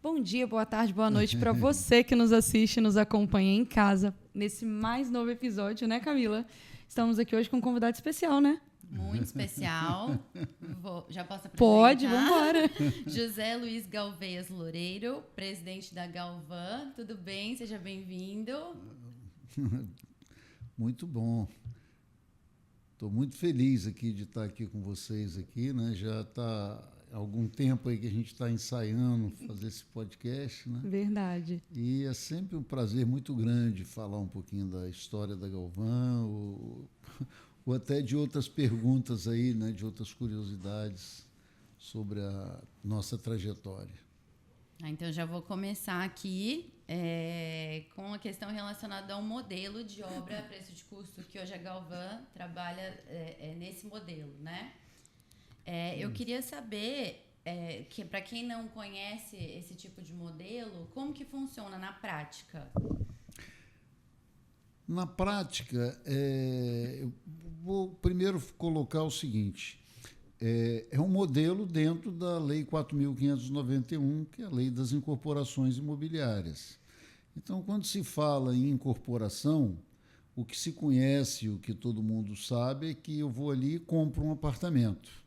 Bom dia, boa tarde, boa noite para você que nos assiste e nos acompanha em casa nesse mais novo episódio, né, Camila? Estamos aqui hoje com um convidado especial, né? Muito especial. Já posso apresentar? Pode, vamos embora. José Luiz Galveias Loureiro, presidente da Galvan. Tudo bem? Seja bem-vindo. Muito bom. Estou muito feliz aqui de estar aqui com vocês aqui, né? Já está há algum tempo aí que a gente está ensaiando fazer esse podcast, né? Verdade. E é sempre um prazer muito grande falar um pouquinho da história da Galvan, ou até de outras perguntas aí, né? De outras curiosidades sobre a nossa trajetória. Então, já vou começar aqui com a questão relacionada ao modelo de obra a preço de custo, que hoje a Galvan trabalha nesse modelo, né? Eu queria saber, que para quem não conhece esse tipo de modelo, como que funciona na prática? Na prática, eu vou primeiro colocar o seguinte: é um modelo dentro da Lei 4.591, que é a Lei das Incorporações Imobiliárias. Então, quando se fala em incorporação, o que se conhece, o que todo mundo sabe, é que eu vou ali e compro um apartamento.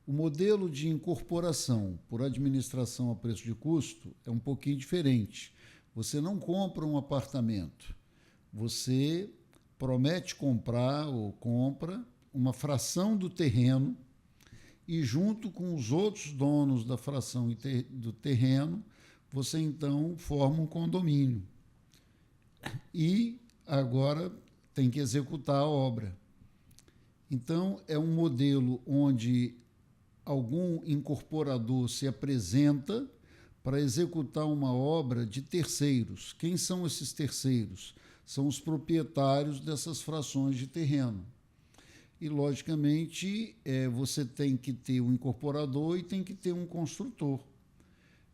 O modelo de incorporação por administração a preço de custo é um pouquinho diferente. Você não compra um apartamento, você promete comprar ou compra uma fração do terreno e, junto com os outros donos da fração do terreno, você então forma um condomínio. E agora tem que executar a obra. Então, é um modelo onde algum incorporador se apresenta para executar uma obra de terceiros. Quem são esses terceiros? São os proprietários dessas frações de terreno. E, logicamente, você tem que ter um incorporador e tem que ter um construtor.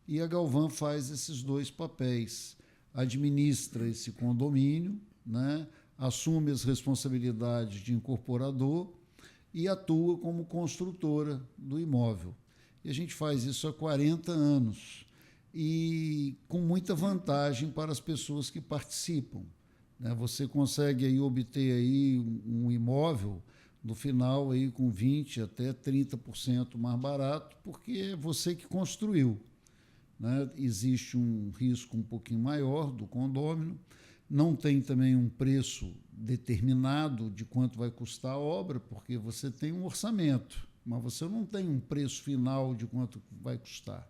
E a Galvan faz esses dois papéis. Administra esse condomínio, né? Assume as responsabilidades de incorporador e atua como construtora do imóvel. E a gente faz isso há 40 anos e com muita vantagem para as pessoas que participam, né? Você consegue aí obter aí um imóvel no final aí com 20% até 30% mais barato, porque é você que construiu, né? Existe um risco um pouquinho maior do condômino, não tem também um preço determinado de quanto vai custar a obra, porque você tem um orçamento, mas você não tem um preço final de quanto vai custar,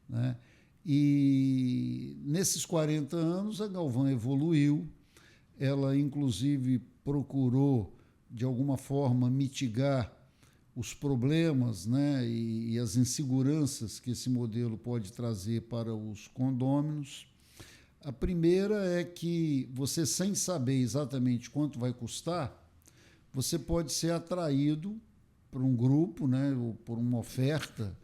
né? E nesses 40 anos a Galvan evoluiu, ela inclusive procurou de alguma forma mitigar os problemas, né, e as inseguranças que esse modelo pode trazer para os condôminos. A primeira é que você, sem saber exatamente quanto vai custar, você pode ser atraído por um grupo, né, ou por uma oferta,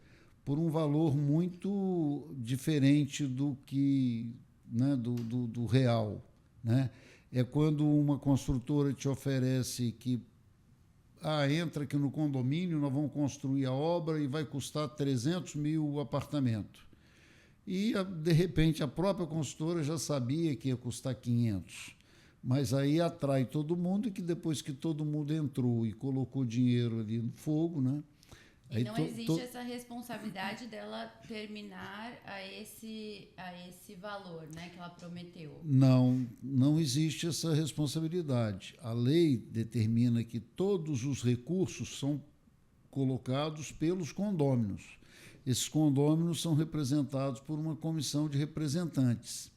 por um valor muito diferente do que, né, do real, né? É quando uma construtora te oferece que entra aqui no condomínio, nós vamos construir a obra e vai custar 300 mil o apartamento. E, de repente, a própria construtora já sabia que ia custar 500. Mas aí atrai todo mundo e que depois que todo mundo entrou e colocou dinheiro ali no fogo, né? E aí não existe essa responsabilidade dela terminar a esse valor, né, que ela prometeu. Não existe essa responsabilidade. A lei determina que todos os recursos são colocados pelos condôminos. Esses condôminos são representados por uma comissão de representantes.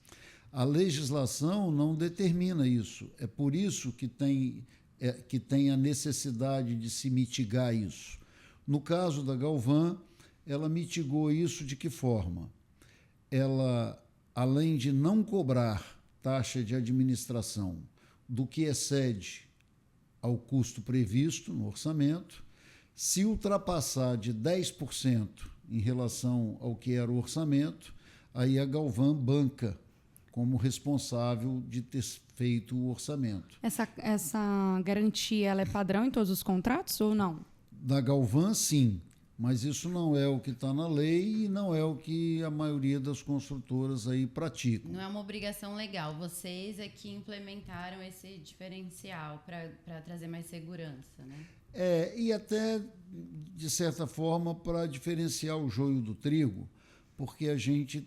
A legislação não determina isso. É por isso que tem a necessidade de se mitigar isso. No caso da Galvan, ela mitigou isso de que forma? Ela, além de não cobrar taxa de administração do que excede ao custo previsto no orçamento, se ultrapassar de 10% em relação ao que era o orçamento, aí a Galvan banca como responsável de ter feito o orçamento. Essa garantia ela é padrão em todos os contratos ou não? Da Galvan, sim, Mas isso não é o que está na lei e não é o que a maioria das construtoras aí praticam. Não é uma obrigação legal. Vocês é que implementaram esse diferencial para trazer mais segurança, né? E até, de certa forma, para diferenciar o joio do trigo, porque a gente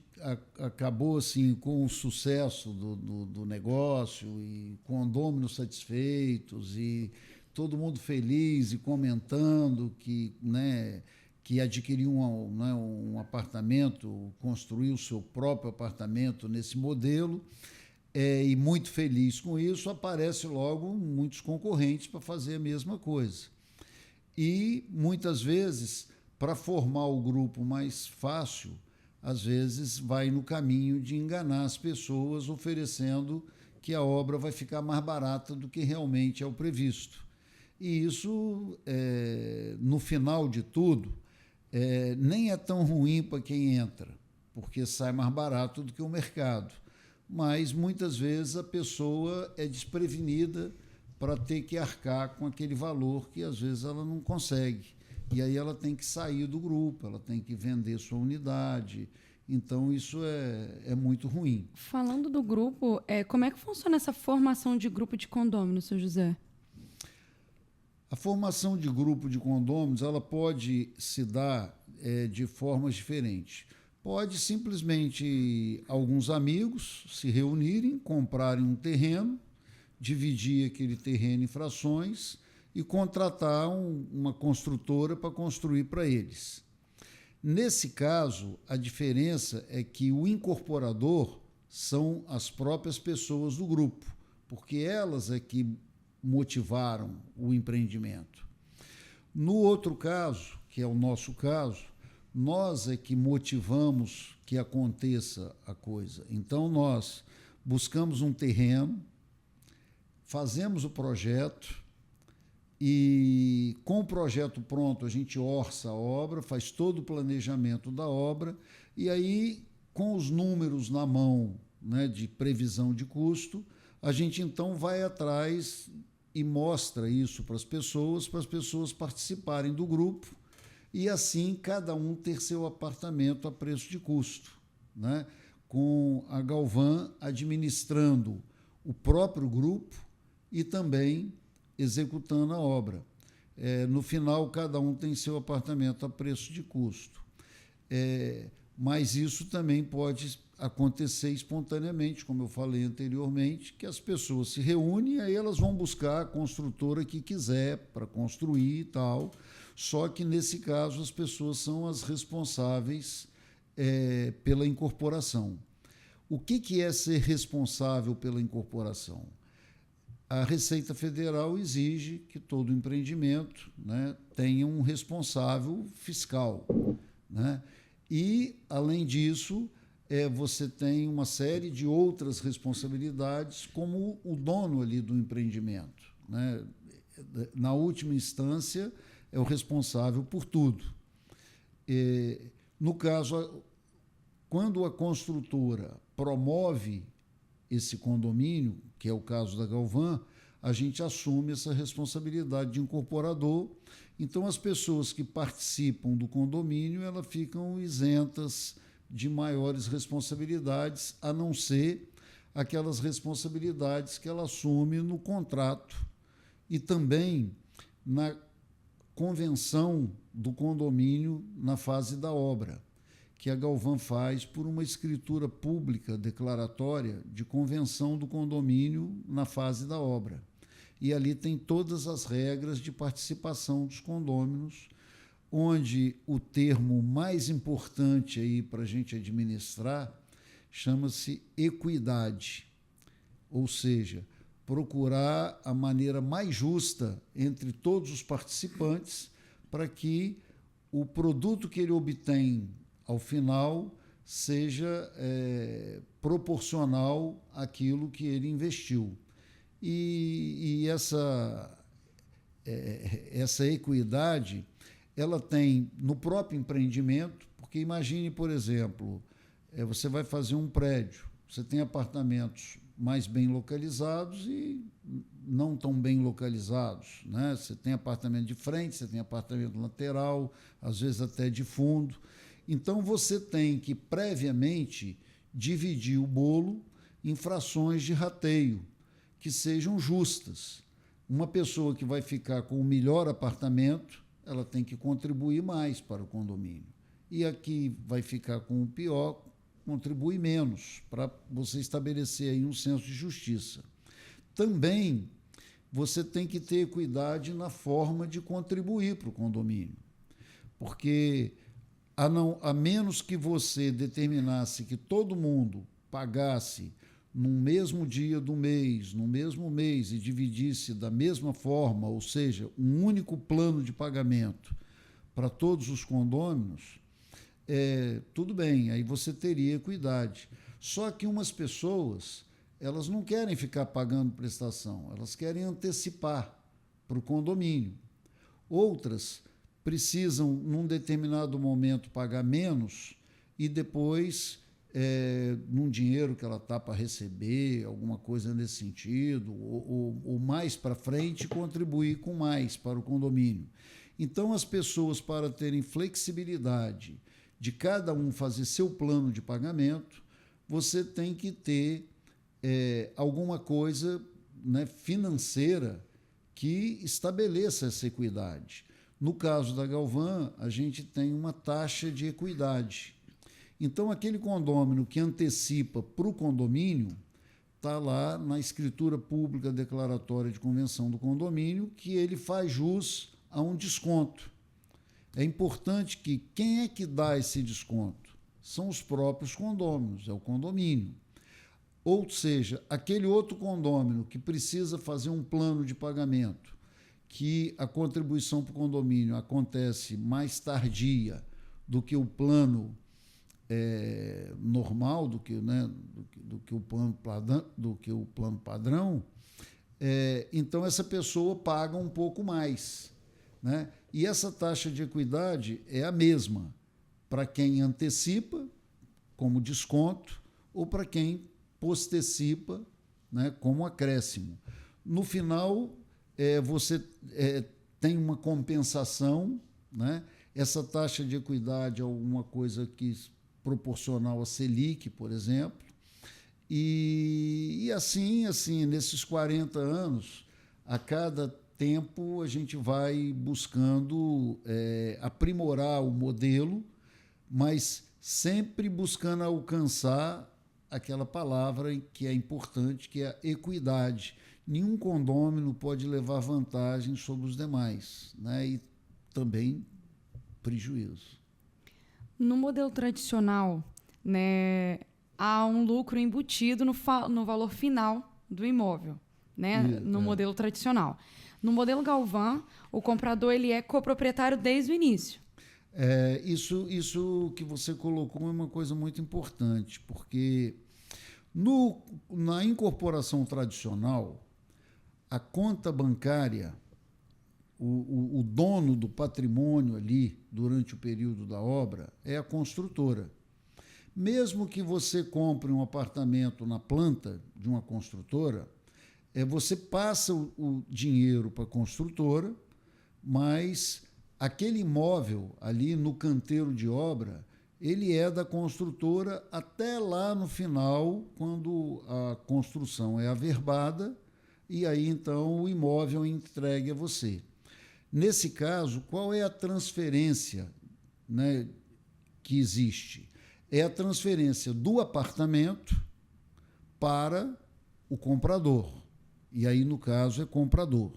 acabou assim, com o sucesso do negócio e condôminos satisfeitos e todo mundo feliz e comentando que, né, que adquiriu um apartamento, construiu o seu próprio apartamento nesse modelo, e muito feliz com isso, aparece logo muitos concorrentes para fazer a mesma coisa. E, muitas vezes, para formar o grupo mais fácil, às vezes vai no caminho de enganar as pessoas, oferecendo que a obra vai ficar mais barata do que realmente é o previsto. E isso, no final de tudo, nem é tão ruim para quem entra, porque sai mais barato do que o mercado. Mas, muitas vezes, a pessoa é desprevenida para ter que arcar com aquele valor que, às vezes, ela não consegue. E aí ela tem que sair do grupo, ela tem que vender sua unidade. Então, isso é muito ruim. Falando do grupo, como é que funciona essa formação de grupo de condômino, seu José? A formação de grupo de condôminos ela pode se dar de formas diferentes. Pode simplesmente alguns amigos se reunirem, comprarem um terreno, dividir aquele terreno em frações e contratar uma construtora para construir para eles. Nesse caso, a diferença é que o incorporador são as próprias pessoas do grupo, porque elas é que motivaram o empreendimento. No outro caso, que é o nosso caso, nós é que motivamos que aconteça a coisa. Então, nós buscamos um terreno, fazemos o projeto e, com o projeto pronto, a gente orça a obra, faz todo o planejamento da obra e aí, com os números na mão, né, de previsão de custo, a gente então vai atrás e mostra isso para as pessoas participarem do grupo e assim cada um ter seu apartamento a preço de custo, né? Com a Galvan administrando o próprio grupo e também executando a obra. No final, cada um tem seu apartamento a preço de custo. Mas isso também pode acontecer espontaneamente, como eu falei anteriormente, que as pessoas se reúnem e aí elas vão buscar a construtora que quiser para construir e tal, só que, nesse caso, as pessoas são as responsáveis pela incorporação. O que é ser responsável pela incorporação? A Receita Federal exige que todo empreendimento, né, tenha um responsável fiscal, né? E, além disso, você tem uma série de outras responsabilidades, como o dono ali do empreendimento, né? Na última instância, é o responsável por tudo. No caso, quando a construtora promove esse condomínio, que é o caso da Galvan, a gente assume essa responsabilidade de incorporador. Então, as pessoas que participam do condomínio elas ficam isentas de maiores responsabilidades, a não ser aquelas responsabilidades que ela assume no contrato e também na convenção do condomínio na fase da obra, que a Galvan faz por uma escritura pública declaratória de convenção do condomínio na fase da obra. E ali tem todas as regras de participação dos condôminos, onde o termo mais importante aí para a gente administrar chama-se equidade, ou seja, procurar a maneira mais justa entre todos os participantes para que o produto que ele obtém ao final seja proporcional àquilo que ele investiu. E essa equidade ela tem no próprio empreendimento, porque imagine, por exemplo, você vai fazer um prédio, você tem apartamentos mais bem localizados e não tão bem localizados, né? Você tem apartamento de frente, você tem apartamento lateral, às vezes até de fundo. Então, você tem que, previamente, dividir o bolo em frações de rateio, que sejam justas. Uma pessoa que vai ficar com o melhor apartamento, ela tem que contribuir mais para o condomínio. E a que vai ficar com o pior, contribui menos, para você estabelecer aí um senso de justiça. Também você tem que ter equidade na forma de contribuir para o condomínio, porque a menos que você determinasse que todo mundo pagasse no mesmo dia do mês, no mesmo mês, e dividisse da mesma forma, ou seja, um único plano de pagamento para todos os condôminos, tudo bem, aí você teria equidade. Só que umas pessoas, elas não querem ficar pagando prestação, elas querem antecipar para o condomínio. Outras precisam, num determinado momento, pagar menos e depois, num dinheiro que ela está para receber, alguma coisa nesse sentido, ou mais para frente, contribuir com mais para o condomínio. Então, as pessoas, para terem flexibilidade de cada um fazer seu plano de pagamento, você tem que ter alguma coisa, né, financeira que estabeleça essa equidade. No caso da Galvan, a gente tem uma taxa de equidade. Então, aquele condômino que antecipa para o condomínio está lá na escritura pública declaratória de convenção do condomínio que ele faz jus a um desconto. É importante que quem é que dá esse desconto? São os próprios condôminos, é o condomínio. Ou seja, aquele outro condômino que precisa fazer um plano de pagamento, que a contribuição para o condomínio acontece mais tardia do que o plano normal, do que o plano padrão, então essa pessoa paga um pouco mais, né? E essa taxa de equidade é a mesma para quem antecipa, como desconto, ou para quem postecipa, né, como acréscimo. No final, você tem uma compensação, né? Essa taxa de equidade é alguma coisa que proporcional à Selic, por exemplo, e assim, nesses 40 anos, a cada tempo a gente vai buscando aprimorar o modelo, mas sempre buscando alcançar aquela palavra que é importante, que é a equidade. Nenhum condômino pode levar vantagem sobre os demais, né? E também prejuízo. No modelo tradicional, né, há um lucro embutido no valor final do imóvel, né? No modelo tradicional. No modelo Galvan, o comprador ele é coproprietário desde o início. Isso que você colocou é uma coisa muito importante, porque na incorporação tradicional, a conta bancária, o dono do patrimônio ali, durante o período da obra, é a construtora. Mesmo que você compre um apartamento na planta de uma construtora, você passa o dinheiro para a construtora, mas aquele imóvel ali no canteiro de obra, ele é da construtora até lá no final, quando a construção é averbada, e aí então o imóvel é entregue a você. Nesse caso, qual é a transferência, né, que existe? É a transferência do apartamento para o comprador. E aí, no caso, é comprador.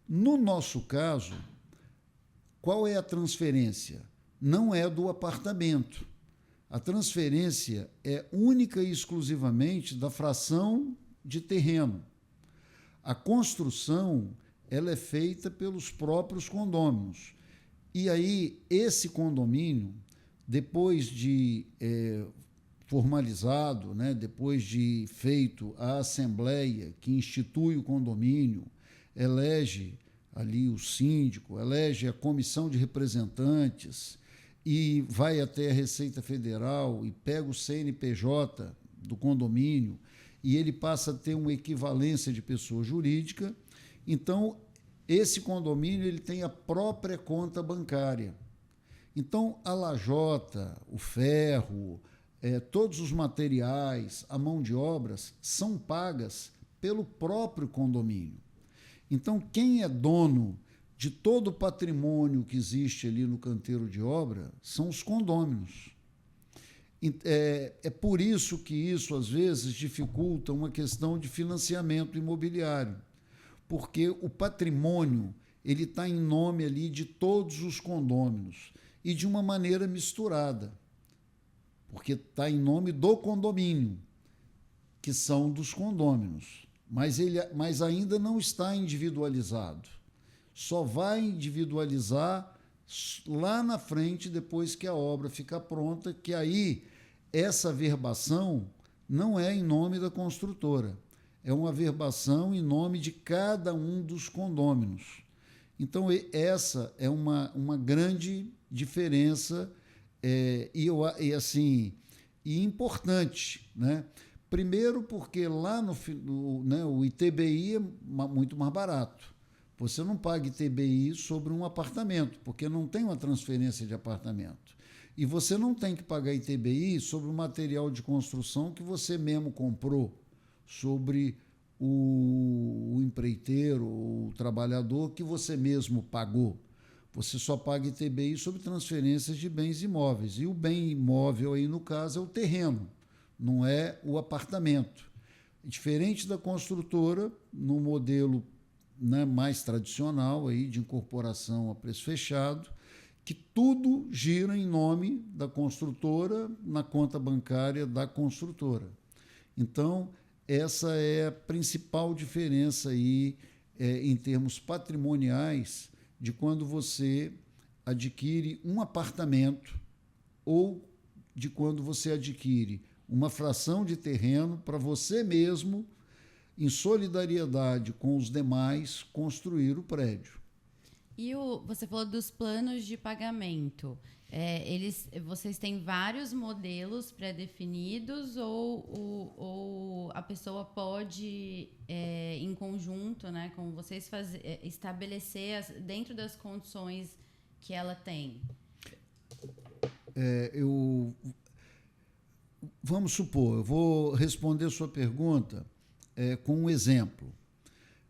No nosso caso, qual é a transferência? Não é do apartamento. A transferência é única e exclusivamente da fração de terreno. A construção ela é feita pelos próprios condôminos. E aí, esse condomínio, depois de formalizado, né, depois de feito a assembleia que institui o condomínio, elege ali o síndico, elege a comissão de representantes e vai até a Receita Federal e pega o CNPJ do condomínio e ele passa a ter uma equivalência de pessoa jurídica. Então, esse condomínio ele tem a própria conta bancária. Então, a lajota, o ferro, todos os materiais, a mão de obras, são pagas pelo próprio condomínio. Então, quem é dono de todo o patrimônio que existe ali no canteiro de obra são os condôminos. É por isso que isso, às vezes, dificulta uma questão de financiamento imobiliário, porque o patrimônio ele está em nome ali de todos os condôminos e de uma maneira misturada, porque está em nome do condomínio, que são dos condôminos, mas ainda não está individualizado. Só vai individualizar lá na frente, depois que a obra ficar pronta, que aí essa verbação não é em nome da construtora, é uma verbação em nome de cada um dos condôminos. Então, essa é uma grande diferença e importante, né? Primeiro, porque lá o ITBI é muito mais barato. Você não paga ITBI sobre um apartamento, porque não tem uma transferência de apartamento. E você não tem que pagar ITBI sobre o material de construção que você mesmo comprou, sobre o empreiteiro, o trabalhador que você mesmo pagou. Você só paga ITBI sobre transferências de bens imóveis. E o bem imóvel, aí, no caso, é o terreno, não é o apartamento. Diferente da construtora, no modelo, né, mais tradicional aí, de incorporação a preço fechado, que tudo gira em nome da construtora, na conta bancária da construtora. Então, essa é a principal diferença aí, em termos patrimoniais, de quando você adquire um apartamento ou de quando você adquire uma fração de terreno para você mesmo, em solidariedade com os demais, construir o prédio. E você falou dos planos de pagamento. Vocês têm vários modelos pré-definidos ou a pessoa pode, em conjunto, né, com vocês, estabelecer dentro das condições que ela tem? Vamos supor, eu vou responder a sua pergunta com um exemplo.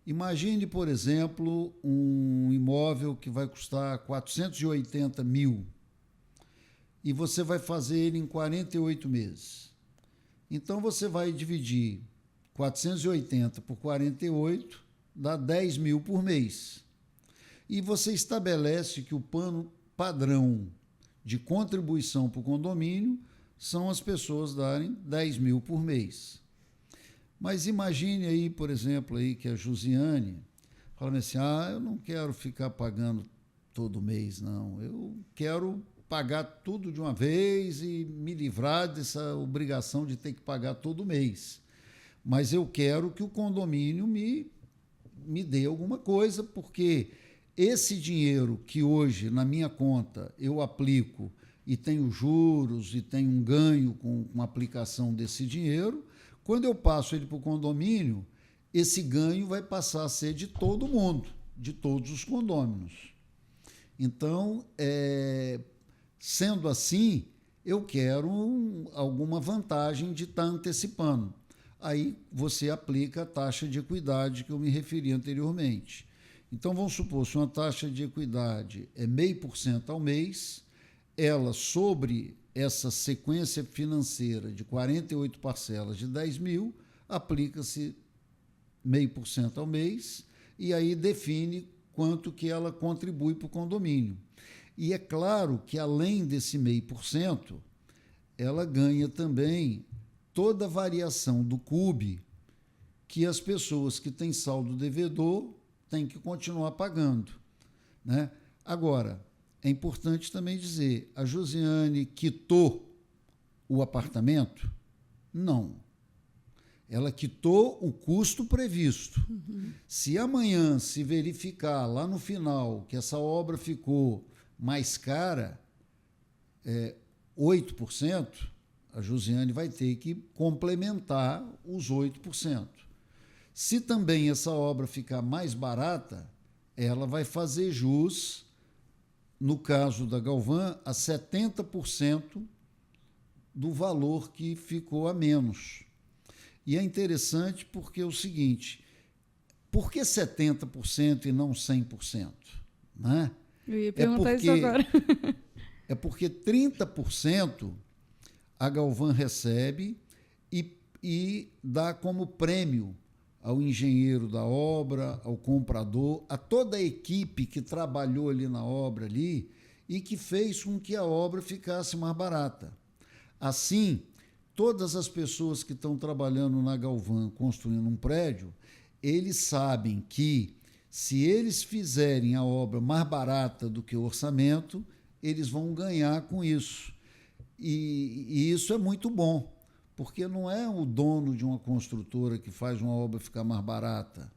Imagine, por exemplo, um imóvel que vai custar 480 mil e você vai fazer ele em 48 meses. Então, você vai dividir 480 por 48, dá 10 mil por mês. E você estabelece que o plano padrão de contribuição para o condomínio são as pessoas darem 10 mil por mês. Mas imagine aí, por exemplo, aí que a Josiane fala assim, eu não quero ficar pagando todo mês, não. Eu quero pagar tudo de uma vez e me livrar dessa obrigação de ter que pagar todo mês. Mas eu quero que o condomínio me dê alguma coisa, porque esse dinheiro que hoje na minha conta eu aplico e tenho juros e tenho um ganho com a aplicação desse dinheiro, quando eu passo ele para o condomínio, esse ganho vai passar a ser de todo mundo, de todos os condôminos. Então, sendo assim, eu quero alguma vantagem de estar antecipando. Aí você aplica a taxa de equidade que eu me referi anteriormente. Então, vamos supor, se uma taxa de equidade é 0,5% ao mês, ela sobre essa sequência financeira de 48 parcelas de 10 mil, aplica-se 0,5% ao mês e aí define quanto que ela contribui para o condomínio. E é claro que, além desse 0,5%, ela ganha também toda a variação do CUB que as pessoas que têm saldo devedor têm que continuar pagando, né? Agora, é importante também dizer, a Josiane quitou o apartamento? Não. Ela quitou o custo previsto. Uhum. Se amanhã se verificar lá no final que essa obra ficou mais cara, 8%, A Josiane vai ter que complementar os 8%. Se também essa obra ficar mais barata, ela vai fazer jus, no caso da Galvã, a 70% do valor que ficou a menos. E é interessante porque é o seguinte, por que 70% e não 100%? Né? Eu ia perguntar isso agora. É porque 30% a Galvã recebe e dá como prêmio ao engenheiro da obra, ao comprador, a toda a equipe que trabalhou ali na obra ali e que fez com que a obra ficasse mais barata. Assim, todas as pessoas que estão trabalhando na Galvã construindo um prédio, eles sabem que se eles fizerem a obra mais barata do que o orçamento, eles vão ganhar com isso. E isso é muito bom, porque não é o dono de uma construtora que faz uma obra ficar mais barata.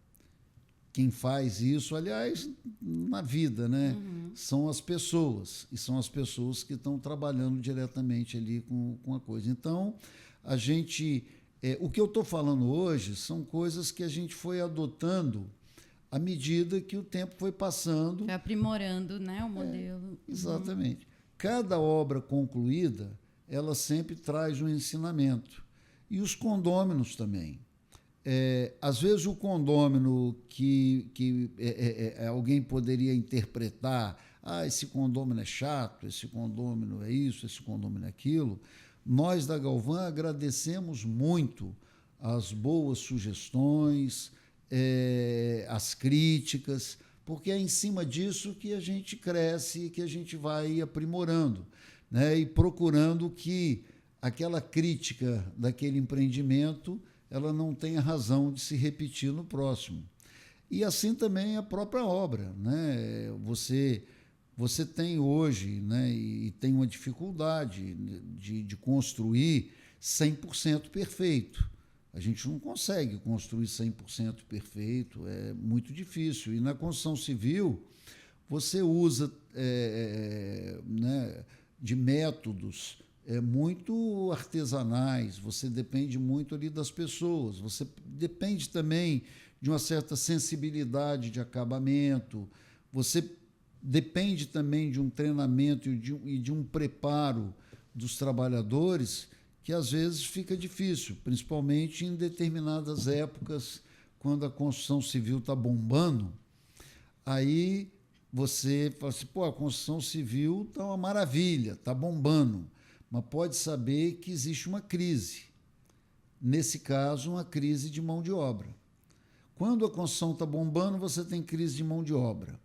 Quem faz isso, aliás, na vida, né? São as pessoas, e são as pessoas que estão trabalhando diretamente ali com a coisa. Então, a gente... o que eu estou falando hoje são coisas que a gente foi adotando à medida que o tempo foi passando. Foi aprimorando, né, o modelo. Exatamente. Cada obra concluída, ela sempre traz um ensinamento. E os condôminos também. Às vezes o condômino que alguém poderia interpretar, esse condômino é chato, esse condômino é isso, esse condômino é aquilo, nós da Galvã agradecemos muito as boas sugestões, as críticas, porque é em cima disso que a gente cresce e que a gente vai aprimorando, né? E procurando que aquela crítica daquele empreendimento ela não tenha razão de se repetir no próximo. E assim também a própria obra, né? Você tem hoje, né, e tem uma dificuldade de construir 100% perfeito. A gente não consegue construir 100% perfeito, é muito difícil. E na construção civil, você usa né, de métodos muito artesanais, você depende muito ali das pessoas, você depende também de uma certa sensibilidade de acabamento, você depende também de um treinamento e de um preparo dos trabalhadores que às vezes fica difícil, principalmente em determinadas épocas, quando a construção civil está bombando, aí você fala assim, a construção civil está uma maravilha, está bombando, mas pode saber que existe uma crise. Nesse caso, uma crise de mão de obra. Quando a construção está bombando, você tem crise de mão de obra.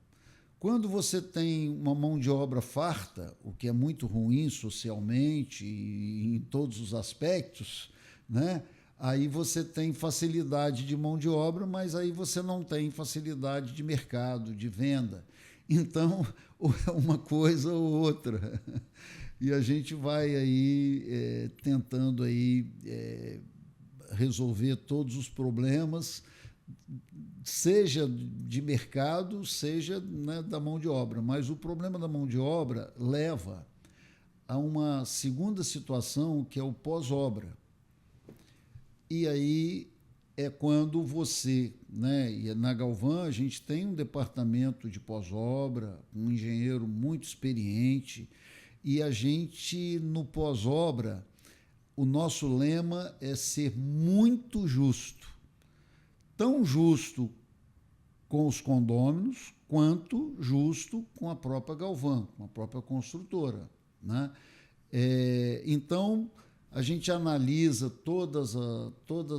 Quando você tem uma mão de obra farta, o que é muito ruim socialmente e em todos os aspectos, né? Aí você tem facilidade de mão de obra, mas aí você não tem facilidade de mercado, de venda. Então, ou é uma coisa ou outra. E a gente vai aí tentando aí, resolver todos os problemas, seja de mercado, seja, né, da mão de obra. Mas o problema da mão de obra leva a uma segunda situação, que é o pós-obra. E aí é quando você, né, e na Galvã a gente tem um departamento de pós-obra, um engenheiro muito experiente, e a gente, no pós-obra, o nosso lema é ser muito justo. Tão justo com os condôminos, quanto justo com a própria Galvã, com a própria construtora, né? Então, a gente analisa todas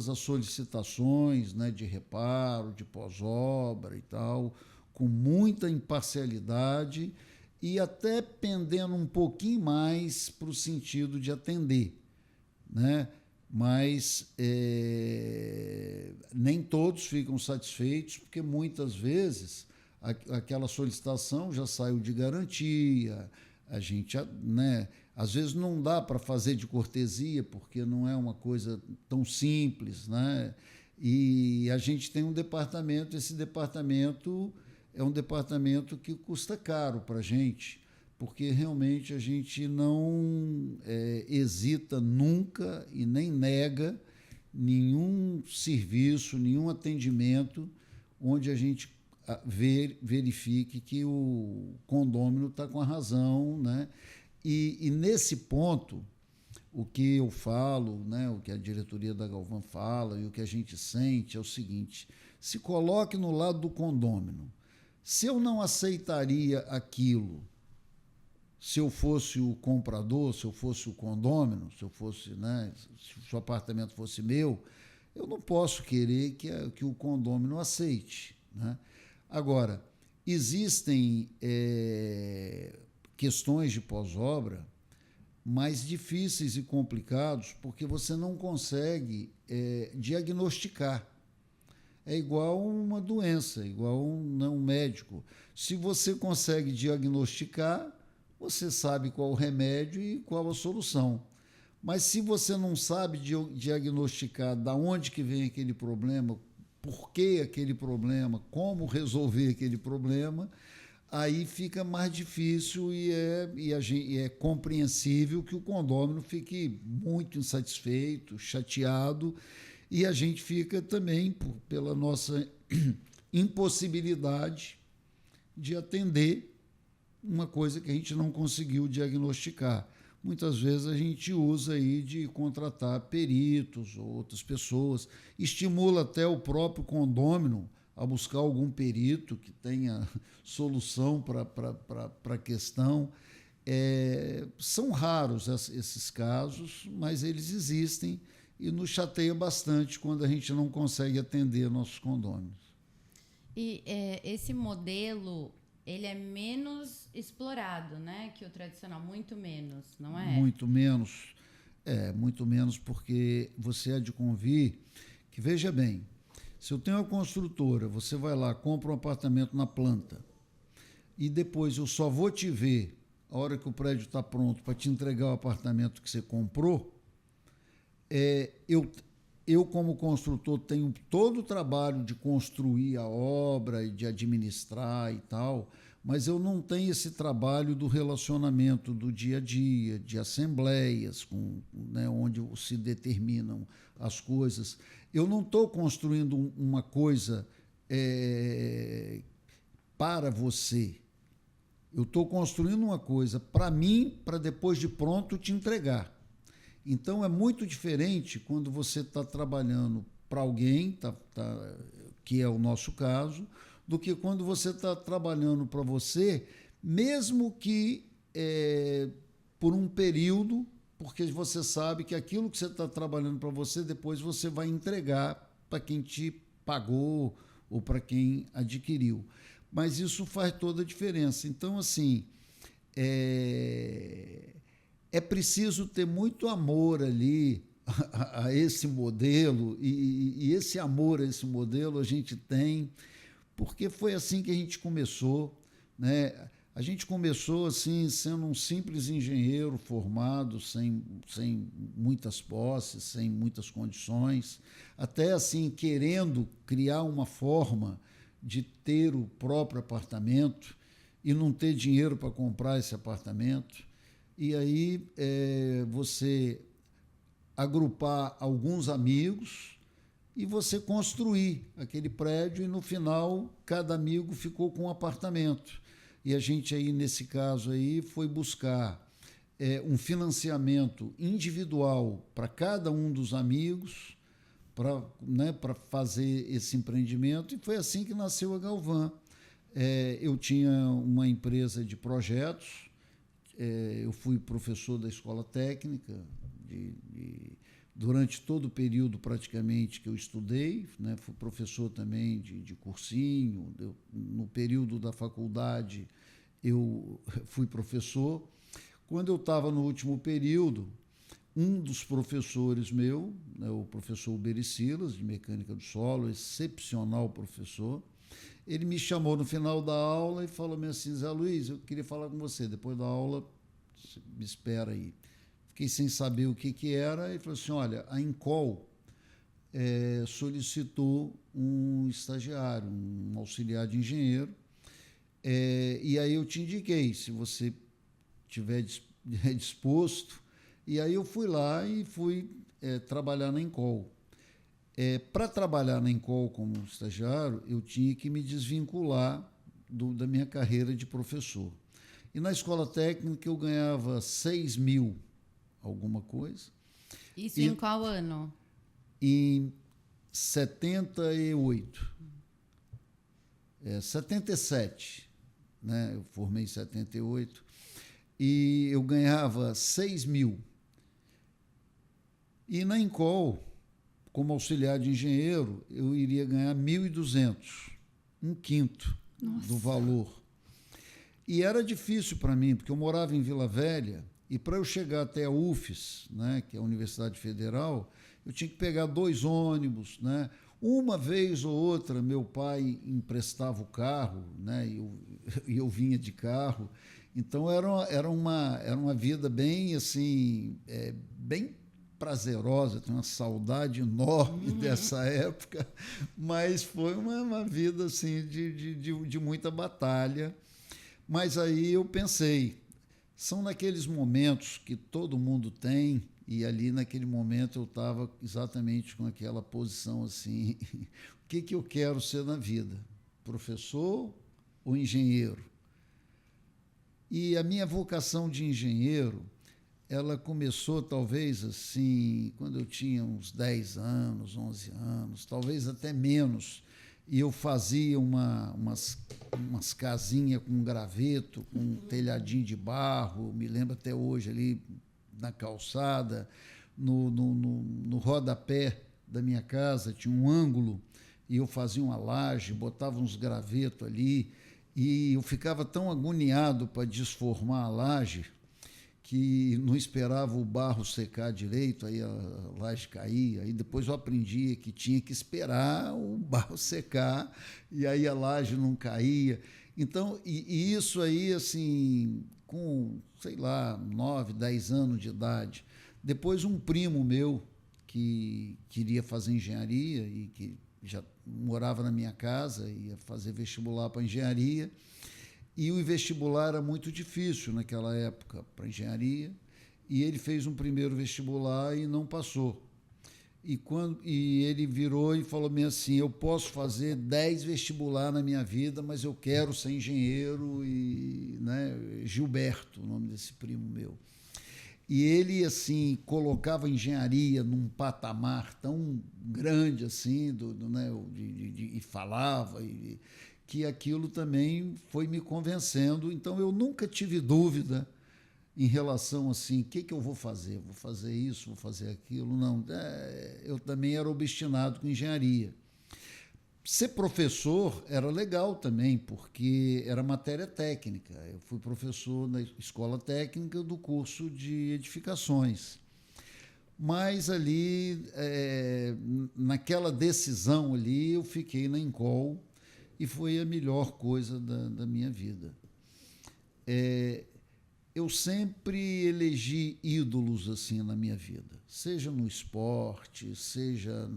as solicitações, né, de reparo, de pós-obra e tal, com muita imparcialidade e até pendendo um pouquinho mais para o sentido de atender, né? Mas nem todos ficam satisfeitos, porque muitas vezes aquela solicitação já saiu de garantia, a gente, né, às vezes não dá para fazer de cortesia, porque não é uma coisa tão simples, né? E a gente tem um departamento, esse departamento é um departamento que custa caro para a gente, porque realmente a gente não hesita nunca e nem nega nenhum serviço, nenhum atendimento onde a gente verifique que o condômino está com a razão, né? E nesse ponto, o que eu falo, né, o que a diretoria da Galvan fala e o que a gente sente é o seguinte: se coloque no lado do condômino. Se eu não aceitaria aquilo, se eu fosse o comprador, se eu fosse o condômino, se eu fosse, né, se o apartamento fosse meu, eu não posso querer que o condômino aceite, né? Agora, existem questões de pós-obra mais difíceis e complicados porque você não consegue diagnosticar. É igual uma doença, igual um médico. Se você consegue diagnosticar, você sabe qual o remédio e qual a solução. Mas se você não sabe diagnosticar de onde que vem aquele problema, por que aquele problema, como resolver aquele problema, aí fica mais difícil e é compreensível que o condômino fique muito insatisfeito, chateado, e a gente fica também pela nossa impossibilidade de atender uma coisa que a gente não conseguiu diagnosticar. Muitas vezes a gente usa aí de contratar peritos ou outras pessoas, estimula até o próprio condômino a buscar algum perito que tenha solução para a questão. São raros esses casos, mas eles existem e nos chateia bastante quando a gente não consegue atender nossos condôminos. E esse modelo, ele é menos explorado, né, que o tradicional, muito menos, não é? Muito menos, porque você há de convir que, veja bem, se eu tenho uma construtora, você vai lá, compra um apartamento na planta e depois eu só vou te ver a hora que o prédio está pronto para te entregar o apartamento que você comprou, eu, como construtor, tenho todo o trabalho de construir a obra e de administrar e tal, mas eu não tenho esse trabalho do relacionamento do dia a dia, de assembleias, né, onde se determinam as coisas. Eu não estou construindo uma coisa para você. Eu estou construindo uma coisa para mim, para depois de pronto te entregar. Então, é muito diferente quando você está trabalhando para alguém, que é o nosso caso, do que quando você está trabalhando para você, mesmo que por um período, porque você sabe que aquilo que você está trabalhando para você, depois você vai entregar para quem te pagou ou para quem adquiriu. Mas isso faz toda a diferença. Então, assim, é preciso ter muito amor ali a esse modelo, e esse amor a esse modelo a gente tem, porque foi assim que a gente começou, né? A gente começou assim, sendo um simples engenheiro formado, sem muitas posses, sem muitas condições, até assim querendo criar uma forma de ter o próprio apartamento e não ter dinheiro para comprar esse apartamento. E aí você agrupar alguns amigos e você construir aquele prédio, e no final cada amigo ficou com um apartamento. E a gente aí, nesse caso aí, foi buscar um financiamento individual para cada um dos amigos, para fazer esse empreendimento, e foi assim que nasceu a Galvan. Eu tinha uma empresa de projetos, eu fui professor da escola técnica durante todo o período praticamente que eu estudei, né? Fui professor também de cursinho, no período da faculdade eu fui professor. Quando eu estava no último período, um dos professores meu, né, o professor Bericilas, de Mecânica do Solo, excepcional professor, ele me chamou no final da aula e falou assim: Zé Luiz, eu queria falar com você, depois da aula, me espera aí. Fiquei sem saber o que era, e falou assim: olha, a Incol solicitou um estagiário, um auxiliar de engenheiro, e aí eu te indiquei, se você tiver disposto. E aí eu fui lá e fui trabalhar na Encol. Para trabalhar na Encol como estagiário, eu tinha que me desvincular da minha carreira de professor. E na escola técnica eu ganhava 6 mil, alguma coisa. Isso em qual ano? Em 78. 77. Né? Eu formei em 78. E eu ganhava 6 mil. E na Encol, como auxiliar de engenheiro, eu iria ganhar 1.200, um quinto do valor. E era difícil para mim, porque eu morava em Vila Velha, e para eu chegar até a UFES, né, que é a Universidade Federal, eu tinha que pegar 2 ônibus. Né? Uma vez ou outra, meu pai emprestava o carro, né, e eu vinha de carro. Então, era uma vida bem, assim, bem prazerosa, tenho uma saudade enorme dessa época, mas foi uma vida assim, de muita batalha. Mas aí eu pensei, são naqueles momentos que todo mundo tem, e ali naquele momento eu estava exatamente com aquela posição assim, o que eu quero ser na vida? Professor ou engenheiro? E a minha vocação de engenheiro, ela começou talvez assim, quando eu tinha uns 10 anos, 11 anos, talvez até menos, e eu fazia umas casinhas com graveto, com um telhadinho de barro, me lembro até hoje ali na calçada, no rodapé da minha casa tinha um ângulo, e eu fazia uma laje, botava uns gravetos ali, e eu ficava tão agoniado para desformar a laje, que não esperava o barro secar direito, aí a laje caía. Aí depois eu aprendi que tinha que esperar o barro secar, e aí a laje não caía. Então, e isso aí, assim, com, sei lá, 9, 10 anos de idade. Depois um primo meu, que queria fazer engenharia e que já morava na minha casa, ia fazer vestibular para engenharia, e o vestibular era muito difícil naquela época para engenharia, e ele fez um primeiro vestibular e não passou. E ele virou e falou assim, eu posso fazer 10 vestibular na minha vida, mas eu quero ser engenheiro, e, né, Gilberto, o nome desse primo meu. E ele, assim, colocava a engenharia num patamar tão grande assim, né, e falava, que aquilo também foi me convencendo. Então, eu nunca tive dúvida em relação assim, o que eu vou fazer? Vou fazer isso, vou fazer aquilo? Não, eu também era obstinado com engenharia. Ser professor era legal também, porque era matéria técnica. Eu fui professor na escola técnica do curso de edificações. Mas ali, naquela decisão ali, eu fiquei na Encol, e foi a melhor coisa da minha vida. Eu sempre elegi ídolos assim na minha vida, seja no esporte, seja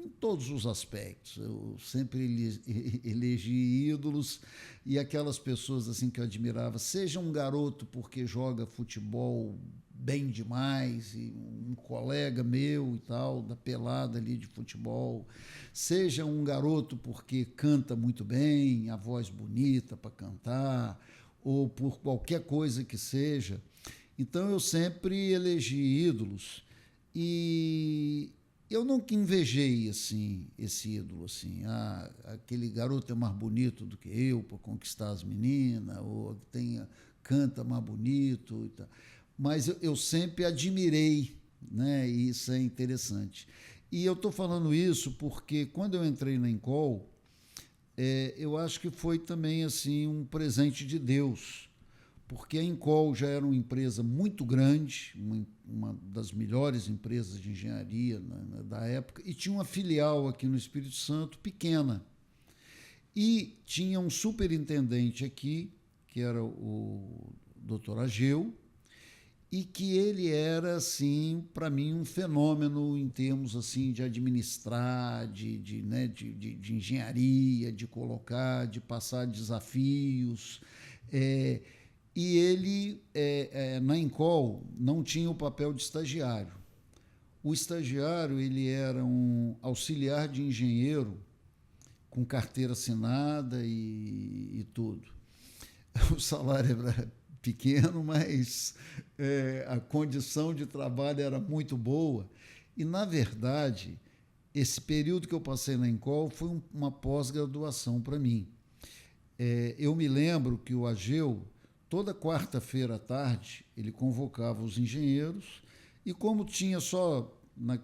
em todos os aspectos. Eu sempre elegi ídolos, e aquelas pessoas assim que eu admirava, seja um garoto porque joga futebol bem demais, e um colega meu e tal, da pelada ali de futebol, seja um garoto porque canta muito bem, a voz bonita para cantar, ou por qualquer coisa que seja. Então, eu sempre elegi ídolos, e eu nunca invejei assim, esse ídolo, assim, aquele garoto é mais bonito do que eu para conquistar as meninas, ou canta mais bonito e tal. Mas eu sempre admirei, né? E isso é interessante. E eu estou falando isso porque, quando eu entrei na Encol, eu acho que foi também assim um presente de Deus, porque a Encol já era uma empresa muito grande, uma das melhores empresas de engenharia da época, e tinha uma filial aqui no Espírito Santo pequena. E tinha um superintendente aqui, que era o Dr. Ageu, e que ele era, assim, para mim, um fenômeno em termos assim, de administrar, de engenharia, de colocar, de passar desafios. E ele, na Encol, não tinha o papel de estagiário. O estagiário ele era um auxiliar de engenheiro com carteira assinada e tudo. O salário era pequeno, mas a condição de trabalho era muito boa. E, na verdade, esse período que eu passei na Encol foi uma pós-graduação para mim. Eu me lembro que o Ageu, toda quarta-feira à tarde, ele convocava os engenheiros e, como tinha só,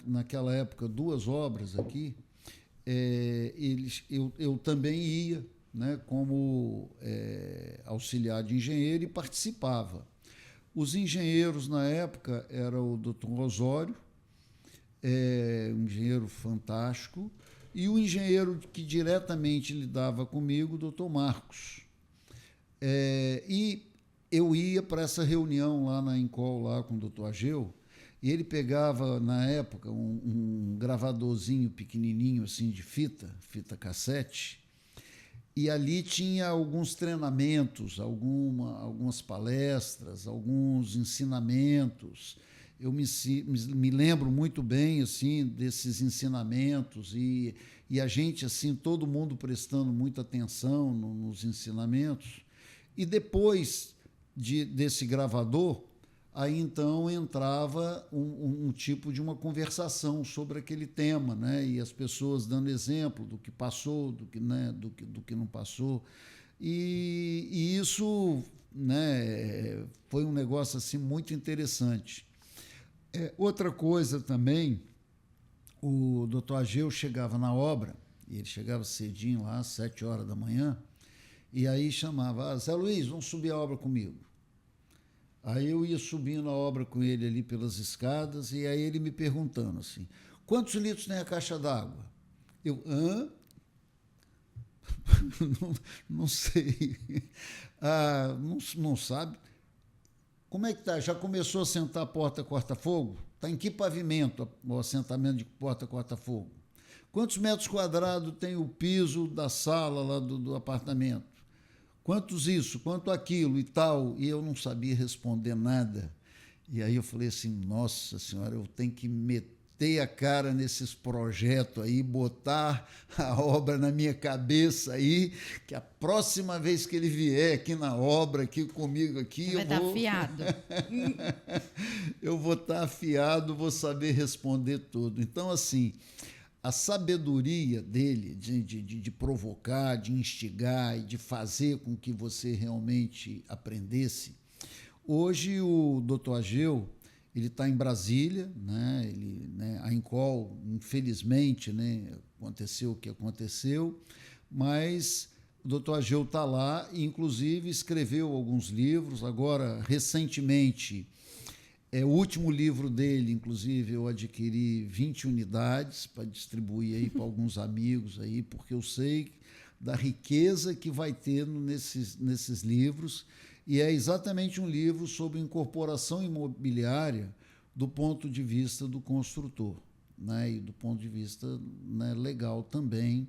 naquela época, 2 obras aqui, eu também ia, né, como auxiliar de engenheiro e participava. Os engenheiros, na época, era o doutor Osório, um engenheiro fantástico, e o engenheiro que diretamente lidava comigo, o doutor Marcos. E eu ia para essa reunião lá na Encol, lá com o doutor Ageu, e ele pegava, na época, um gravadorzinho pequenininho, assim, de fita cassete, e ali tinha alguns treinamentos, algumas palestras, alguns ensinamentos. Eu me lembro muito bem assim desses ensinamentos e a gente, assim, todo mundo prestando muita atenção nos ensinamentos. E depois desse gravador, aí então entrava um tipo de uma conversação sobre aquele tema, né? E as pessoas dando exemplo do que passou, do que não passou. E isso, né, foi um negócio assim, muito interessante. Outra coisa também, o doutor Ageu chegava na obra, e ele chegava cedinho lá, às 7 horas da manhã, e aí chamava, Zé Luiz, vamos subir a obra comigo. Aí eu ia subindo a obra com ele ali pelas escadas, e aí ele me perguntando assim, quantos litros tem a caixa d'água? Eu, não sei. Não sabe? Como é que está? Já começou a assentar a porta corta-fogo? Está em que pavimento o assentamento de porta corta-fogo? Quantos metros quadrados tem o piso da sala lá do apartamento? Quantos isso, quanto aquilo e tal? E eu não sabia responder nada. E aí eu falei assim, nossa senhora, eu tenho que meter a cara nesses projetos aí, botar a obra na minha cabeça aí, que a próxima vez que ele vier aqui na obra, aqui comigo, aqui, vai estar afiado. Eu vou estar afiado, vou saber responder tudo. Então, assim, a sabedoria dele de provocar, de instigar e de fazer com que você realmente aprendesse. Hoje, o doutor Ageu, ele está em Brasília, né? A Encol, infelizmente, né, aconteceu o que aconteceu, mas o doutor Ageu está lá e, inclusive, escreveu alguns livros. Agora, recentemente, o último livro dele, inclusive, eu adquiri 20 unidades para distribuir aí para alguns amigos, aí, porque eu sei da riqueza que vai ter nesses livros. E é exatamente um livro sobre incorporação imobiliária do ponto de vista do construtor, né? E do ponto de vista, né, legal também.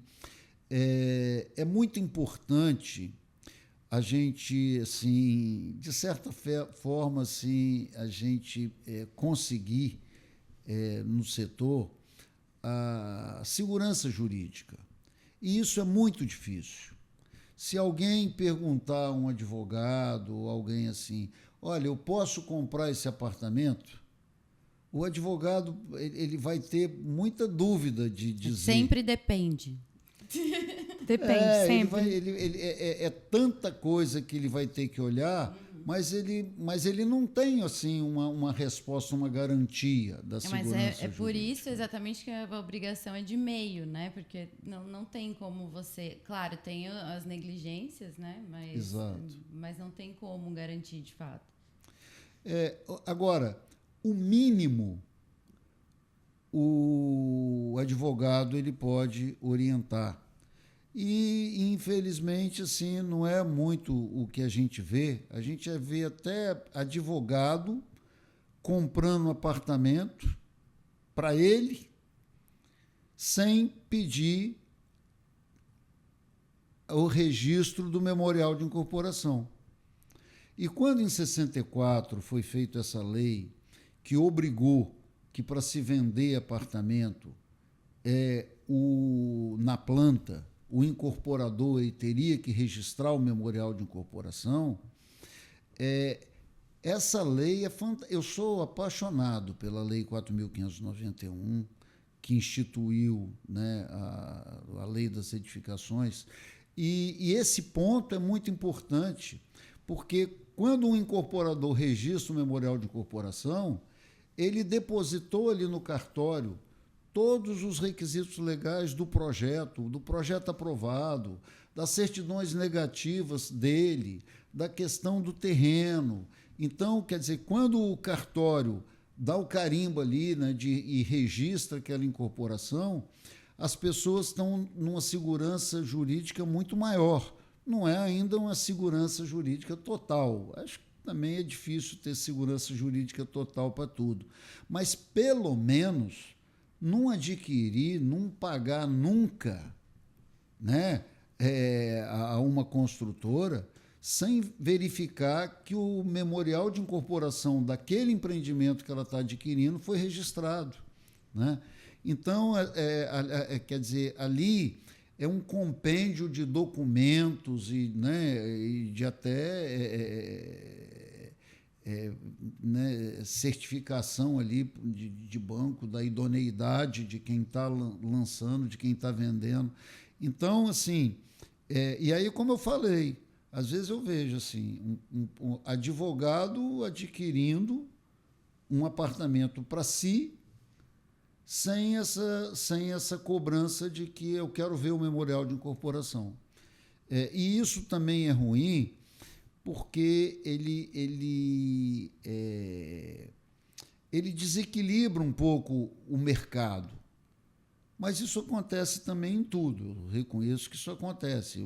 É muito importante a gente, assim, de certa forma, assim, a gente conseguir, no setor, a segurança jurídica. E isso é muito difícil. Se alguém perguntar a um advogado ou alguém assim, olha, eu posso comprar esse apartamento? O advogado ele vai ter muita dúvida de dizer. Sempre depende. Depende, sempre. É tanta coisa que ele vai ter que olhar, mas ele não tem assim uma resposta, uma garantia da segurança jurídica. Mas por isso exatamente que a obrigação é de meio, né? Porque não tem como você... Claro, tem as negligências, né? Mas não tem como garantir de fato. Agora, o mínimo, o advogado ele pode orientar. E, infelizmente, assim, não é muito o que a gente vê. A gente vê até advogado comprando um apartamento para ele sem pedir o registro do memorial de incorporação. E quando, em 64, foi feita essa lei que obrigou que, para se vender apartamento, na planta, o incorporador teria que registrar o memorial de incorporação, essa lei é fantástica. Eu sou apaixonado pela Lei 4.591, que instituiu, né, a Lei das Edificações, e esse ponto é muito importante, porque quando um incorporador registra o memorial de incorporação, ele depositou ali no cartório todos os requisitos legais do projeto aprovado, das certidões negativas dele, da questão do terreno. Então, quer dizer, quando o cartório dá o carimbo ali, né, e registra aquela incorporação, as pessoas estão numa segurança jurídica muito maior. Não é ainda uma segurança jurídica total. Acho que também é difícil ter segurança jurídica total para tudo. Mas, pelo menos, não adquirir, não pagar nunca, né, a uma construtora sem verificar que o memorial de incorporação daquele empreendimento que ela está adquirindo foi registrado, né? Então, quer dizer, ali é um compêndio de documentos e de até né, certificação ali de banco da idoneidade de quem está lançando, de quem está vendendo. Então, assim, e aí, como eu falei, às vezes eu vejo assim, um advogado adquirindo um apartamento para si, sem essa cobrança de que eu quero ver o memorial de incorporação. E isso também é ruim, porque ele desequilibra um pouco o mercado. Mas isso acontece também em tudo. Eu reconheço que isso acontece.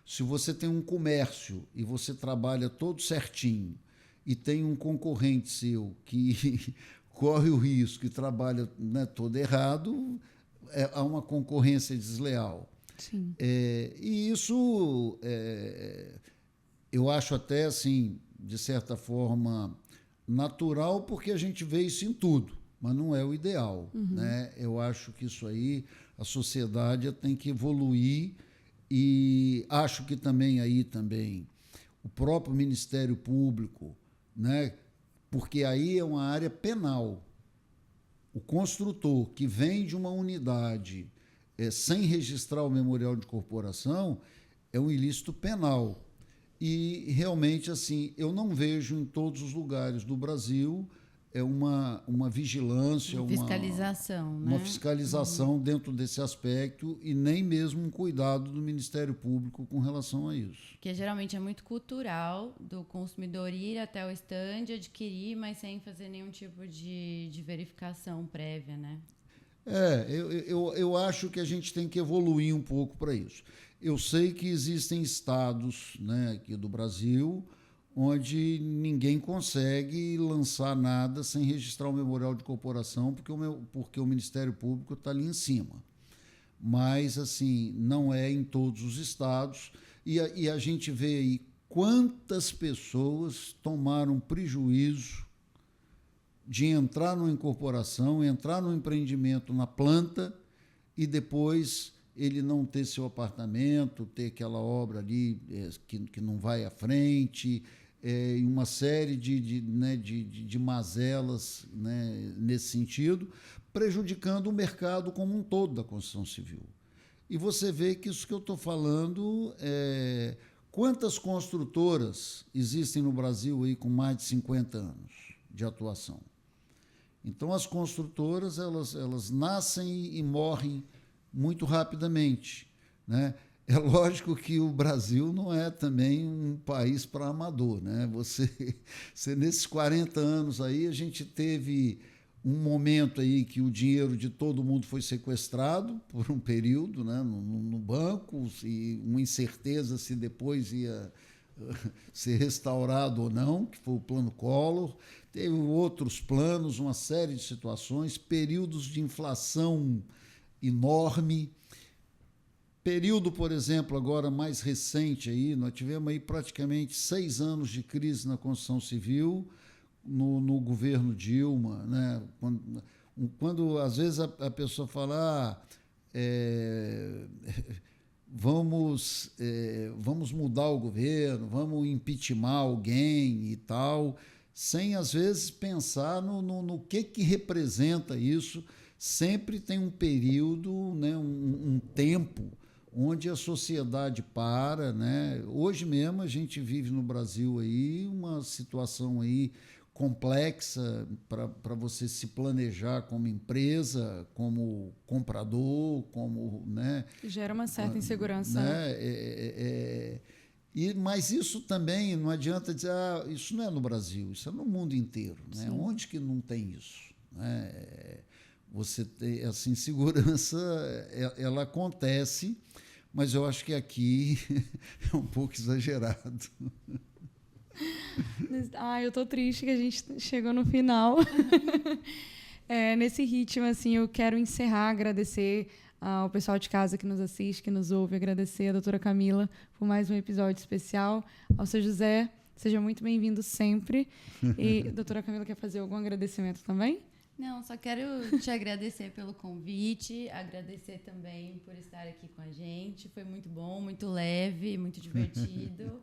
Se você tem um comércio e você trabalha todo certinho e tem um concorrente seu que corre o risco e trabalha, né, todo errado, há uma concorrência desleal. Sim. E isso, eu acho até, assim, de certa forma, natural, porque a gente vê isso em tudo, mas não é o ideal. Né? Eu acho que isso aí, a sociedade tem que evoluir, e acho que também o próprio Ministério Público, né? Porque aí é uma área penal. O construtor que vende uma unidade sem registrar o memorial de incorporação é um ilícito penal. E, realmente, assim, eu não vejo em todos os lugares do Brasil uma vigilância, fiscalização, uma fiscalização dentro desse aspecto, e nem mesmo um cuidado do Ministério Público com relação a isso. Porque geralmente é muito cultural do consumidor ir até o estande, adquirir, mas sem fazer nenhum tipo de verificação prévia, né? Eu acho que a gente tem que evoluir um pouco para isso. Eu sei que existem estados, né, aqui do Brasil, onde ninguém consegue lançar nada sem registrar o memorial de incorporação, porque o Ministério Público está ali em cima. Mas, assim, não é em todos os estados, e a gente vê aí quantas pessoas tomaram prejuízo de entrar numa incorporação, entrar num empreendimento na planta, e depois ele não ter seu apartamento, ter aquela obra ali que não vai à frente, e uma série de mazelas, né, nesse sentido, prejudicando o mercado como um todo da construção civil. E você vê que isso que eu estou falando, quantas construtoras existem no Brasil aí com mais de 50 anos de atuação? Então, as construtoras, elas nascem e morrem muito rapidamente, né? É lógico que o Brasil não é também um país para amador, né? Você nesses 40 anos aí, a gente teve um momento aí que o dinheiro de todo mundo foi sequestrado por um período, né, no banco, e uma incerteza se depois ia ser restaurado ou não, que foi o Plano Collor. Teve outros planos, uma série de situações, períodos de inflação enorme. Período, por exemplo, agora mais recente, aí, nós tivemos aí praticamente 6 anos de crise na construção civil no governo Dilma, né? Quando às vezes a pessoa fala, vamos mudar o governo, vamos impeachment alguém e tal, sem às vezes pensar no que representa isso. Sempre tem um período, né, um tempo onde a sociedade para, né? Hoje mesmo a gente vive no Brasil aí uma situação aí complexa para você se planejar como empresa, como comprador, como, né? Gera uma certa insegurança. Né? Mas isso também não adianta dizer, isso não é no Brasil, isso é no mundo inteiro, né? Onde que não tem isso, né? Você tem essa insegurança, ela acontece, mas eu acho que aqui é um pouco exagerado. Eu tô triste que a gente chegou no final. Nesse ritmo, assim, eu quero encerrar, agradecer ao pessoal de casa que nos assiste, que nos ouve, agradecer a doutora Camila por mais um episódio especial, ao seu José, seja muito bem-vindo sempre. E a doutora Camila quer fazer algum agradecimento também? Não, só quero te agradecer pelo convite, agradecer também por estar aqui com a gente. Foi muito bom, muito leve, muito divertido.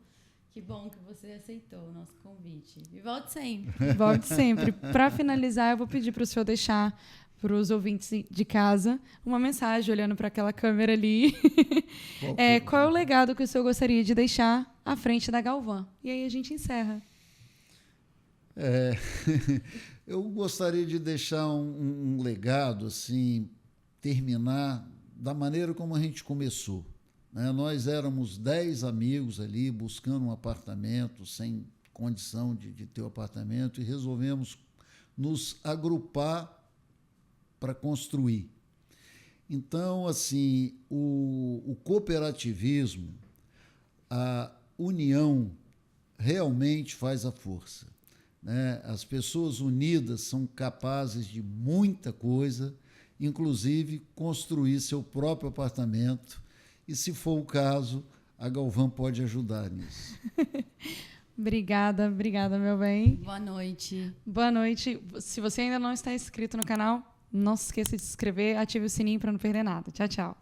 Que bom que você aceitou o nosso convite. E volte sempre. Volte sempre. Para finalizar, eu vou pedir para o senhor deixar para os ouvintes de casa uma mensagem, olhando para aquela câmera ali. Qual é o legado que o senhor gostaria de deixar à frente da Galvan? E aí a gente encerra. Eu gostaria de deixar um legado, assim, terminar da maneira como a gente começou, né? Nós éramos 10 amigos ali buscando um apartamento, sem condição de ter um apartamento, e resolvemos nos agrupar para construir. Então, assim, o cooperativismo, a união realmente faz a força, né? As pessoas unidas são capazes de muita coisa, inclusive construir seu próprio apartamento, e, se for o caso, a Galvan pode ajudar nisso. Obrigada, meu bem. Boa noite. Boa noite. Se você ainda não está inscrito no canal, não se esqueça de se inscrever, ative o sininho para não perder nada. Tchau, tchau.